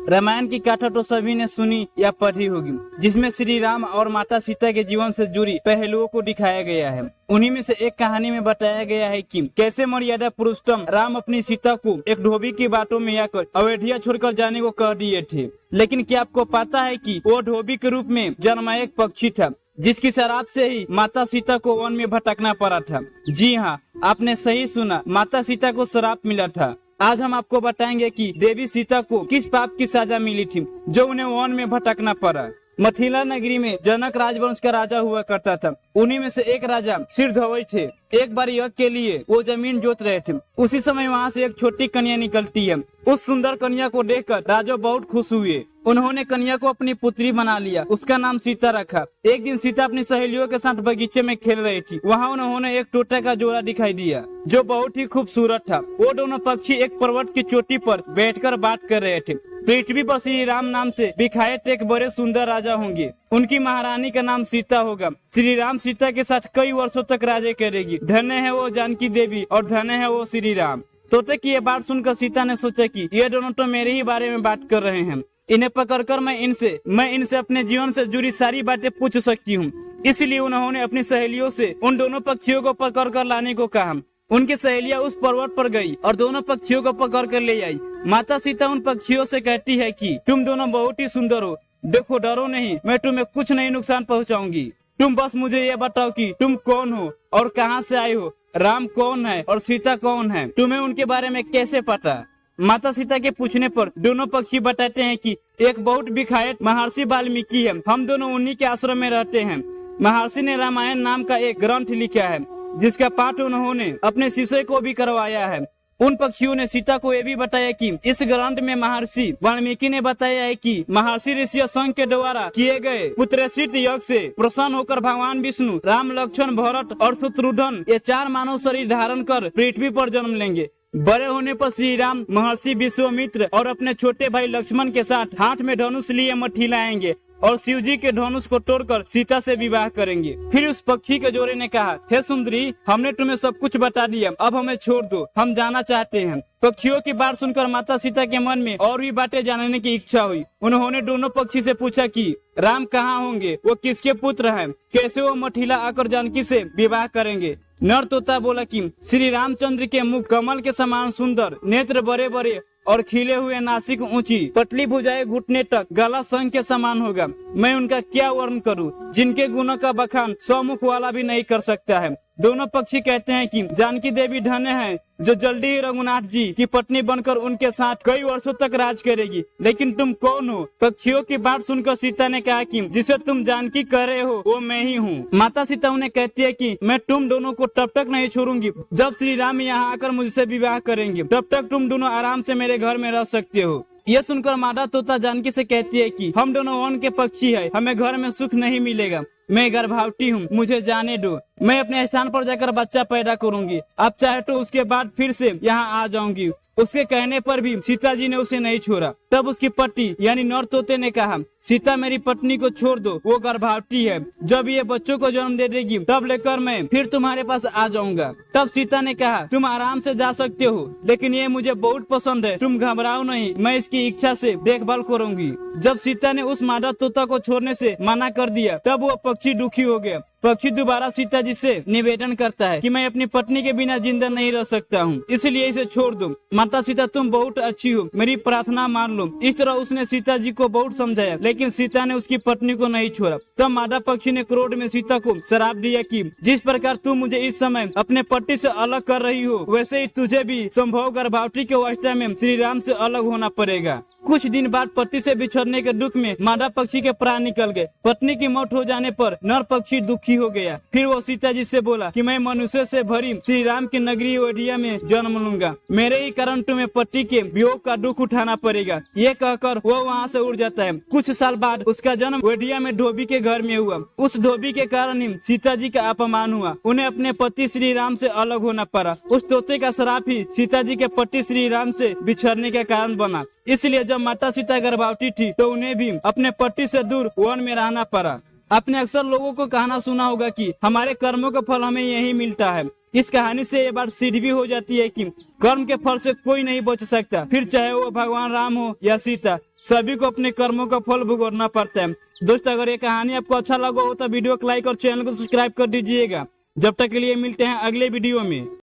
रामायण की कथा तो सभी ने सुनी या पढ़ी होगी, जिसमें श्री राम और माता सीता के जीवन से जुड़ी पहलुओं को दिखाया गया है। उन्हीं में से एक कहानी में बताया गया है कि कैसे मर्यादा पुरुषोत्तम राम अपनी सीता को एक धोबी की बातों में आकर अयोध्या छोड़कर जाने को कह दिए थे। लेकिन क्या आपको पता है कि वो धोबी के रूप में जन्मा एक पक्षी था, जिसकी शराब से ही माता सीता को वन में भटकना पड़ा था। जी हाँ, आपने सही सुना, माता सीता को श्राप मिला था। आज हम आपको बताएंगे कि देवी सीता को किस पाप की सजा मिली थी जो उन्हें वन में भटकना पड़ा। मिथिला नगरी में जनक राजवंश का राजा हुआ करता था। उन्हीं में से एक राजा सिरधवई थे। एक बार यज्ञ के लिए वो जमीन जोत रहे थे। उसी समय वहाँ से एक छोटी कन्या निकलती है। उस सुंदर कन्या को देखकर राजा बहुत खुश हुए। उन्होंने कन्या को अपनी पुत्री बना लिया। उसका नाम सीता रखा। एक दिन सीता अपनी सहेलियों के साथ बगीचे में खेल रही थी। वहाँ उन्होंने एक तोते का जोड़ा दिखाई दिया जो बहुत ही खूबसूरत था। वो दोनों पक्षी एक पर्वत की चोटी पर बैठकर बात कर रहे थे। पृथ्वी पर श्री राम नाम से विख्यात एक बड़े सुंदर राजा होंगे। उनकी महारानी का नाम सीता होगा। श्री राम सीता के साथ कई वर्षों तक राज्य करेगी। धन्य है वो जानकी देवी और धन्य है वो श्री राम। तोते की ये बात सुनकर सीता ने सोचा कि ये दोनों तो मेरे ही बारे में बात कर रहे हैं। इन्हें पकड़कर मैं इनसे अपने जीवन से जुड़ी सारी बातें पूछ सकती हूँ। इसलिए उन्होंने अपनी सहेलियों से उन दोनों पक्षियों को पकड़ कर लाने को कहा। उनकी सहेलियां उस पर्वत पर गई और दोनों पक्षियों को पकड़ कर ले आई। माता सीता उन पक्षियों से कहती है कि तुम दोनों बहुत ही सुंदर हो। देखो, डरो नहीं, मैं तुम्हें कुछ नहीं नुकसान पहुंचाऊंगी। तुम बस मुझे ये बताओ कि तुम कौन हो और कहाँ से आए हो। राम कौन है और सीता कौन है, तुम्हें उनके बारे में कैसे पता। माता सीता के पूछने पर दोनों पक्षी बताते हैं कि एक बहुत विख्यात महर्षि वाल्मीकि है। हम दोनों उन्हीं के आश्रम में रहते हैं। महर्षि ने रामायण नाम का एक ग्रंथ लिखा है, जिसका पाठ उन्होंने अपने शिष्य को भी करवाया है। उन पक्षियों ने सीता को ये भी बताया कि इस ग्रंथ में महर्षि वाल्मीकि ने बताया है कि महर्षि ऋषि संघ के द्वारा किए गए पुत्रसित यज्ञ से प्रसन्न होकर भगवान विष्णु राम, लक्ष्मण, भरत और शत्रुघ्न ये 4 मानव शरीर धारण कर पृथ्वी पर जन्म लेंगे। बड़े होने पर श्री राम महर्षि विश्वामित्र और अपने छोटे भाई लक्ष्मण के साथ हाथ में धनुष लिए मठिला आएंगे और शिव जी के धनुष को तोड़कर सीता से विवाह करेंगे। फिर उस पक्षी के जोड़े ने कहा, हे सुंदरी, हमने तुम्हें सब कुछ बता दिया, अब हमें छोड़ दो, हम जाना चाहते हैं। पक्षियों की बात सुनकर माता सीता के मन में और भी बातें जानने की इच्छा हुई। उन्होंने दोनों पक्षी से पूछा कि राम कहाँ होंगे, वो किसके पुत्र हैं, कैसे वो मठिला आकर जानकी से विवाह करेंगे। नर तोता बोला कि श्री रामचंद्र के मुख कमल के समान सुंदर, नेत्र बड़े बड़े और खिले हुए, नासिक ऊंची, पतली भुजाएं घुटने तक, गला शंख के समान होगा। मैं उनका क्या वर्ण करूं, जिनके गुणों का बखान 100 मुख वाला भी नहीं कर सकता है। दोनों पक्षी कहते हैं कि जानकी देवी धन्य है जो जल्दी ही रघुनाथ जी की पत्नी बनकर उनके साथ कई वर्षों तक राज करेगी। लेकिन तुम कौन हो। पक्षियों की बात सुनकर सीता ने कहा कि जिसे तुम जानकी कह रहे हो वो मैं ही हूँ। माता सीता उन्हें कहती है कि मैं तुम दोनों को तब तक नहीं छोड़ूंगी जब श्री राम यहाँ आकर मुझसे विवाह करेंगे। तब तक तुम दोनों आराम से मेरे घर में रह सकते हो। यह सुनकर मादा तोता जानकी से कहती है कि हम दोनों वन के पक्षी है, हमें घर में सुख नहीं मिलेगा। मैं गर्भवती हूँ, मुझे जाने दो। मैं अपने स्थान पर जाकर बच्चा पैदा करूंगी। आप चाहे तो उसके बाद फिर से यहाँ आ जाऊंगी। उसके कहने पर भी सीता जी ने उसे नहीं छोड़ा। तब उसकी पति यानी नर तोते ने कहा, सीता मेरी पत्नी को छोड़ दो, वो गर्भवती है। जब ये बच्चों को जन्म दे देगी तब लेकर मैं फिर तुम्हारे पास आ जाऊंगा। तब सीता ने कहा, तुम आराम से जा सकते हो, लेकिन ये मुझे बहुत पसंद है, तुम घबराओ नहीं, मैं इसकी इच्छा से देखभाल करूंगी। जब सीता ने उस मादा तोता को छोड़ने से मना कर दिया तब वो पक्षी दुखी हो गया। पक्षी दोबारा सीता जी से निवेदन करता है कि मैं अपनी पत्नी के बिना जिंदा नहीं रह सकता हूँ, इसलिए इसे छोड़ दो। माता सीता तुम बहुत अच्छी हो, मेरी प्रार्थना मान लो। इस तरह उसने सीता जी को बहुत समझाया, लेकिन सीता ने उसकी पत्नी को नहीं छोड़ा। तब मादा पक्षी ने क्रोध में सीता को श्राप दिया कि जिस प्रकार तू मुझे इस समय अपने पति से अलग कर रही हो, वैसे ही तुझे भी संभव गर्भवती के अवस्था में श्री राम से अलग होना पड़ेगा। कुछ दिन बाद पति से बिछड़ने के दुख में मादा पक्षी के प्राण निकल गए। पत्नी की मौत हो जाने पर नर पक्षी दुखी हो गया। फिर वो सीता जी से बोला कि मैं मनुष्य से भरी श्री राम की नगरी अयोध्या में जन्म लूंगा। मेरे ही कारण तुम्हें पति के वियोग का दुख उठाना पड़ेगा। ये कहकर वो वहाँ से उड़ जाता है। कुछ साल बाद उसका जन्म अयोध्या में धोबी के घर में हुआ। उस धोबी के कारण ही सीता जी का अपमान हुआ। उन्हें अपने पति श्री राम से अलग होना पड़ा। उस तोते का श्राप ही सीता जी के पति श्री राम से बिछड़ने का कारण बना। इसलिए जब माता सीता गर्भवती थी तो उन्हें भी अपने पति से दूर वन में रहना पड़ा। आपने अक्सर लोगों को कहना सुना होगा कि हमारे कर्मों का फल हमें यही मिलता है। इस कहानी से ये बात सिद्ध भी हो जाती है कि कर्म के फल से कोई नहीं बच सकता, फिर चाहे वो भगवान राम हो या सीता, सभी को अपने कर्मों का फल भुगतना पड़ता है। दोस्तों, अगर ये कहानी आपको अच्छा लगा हो तो वीडियो को लाइक और चैनल को सब्सक्राइब कर दीजिएगा। जब तक के लिए मिलते हैं अगले वीडियो में।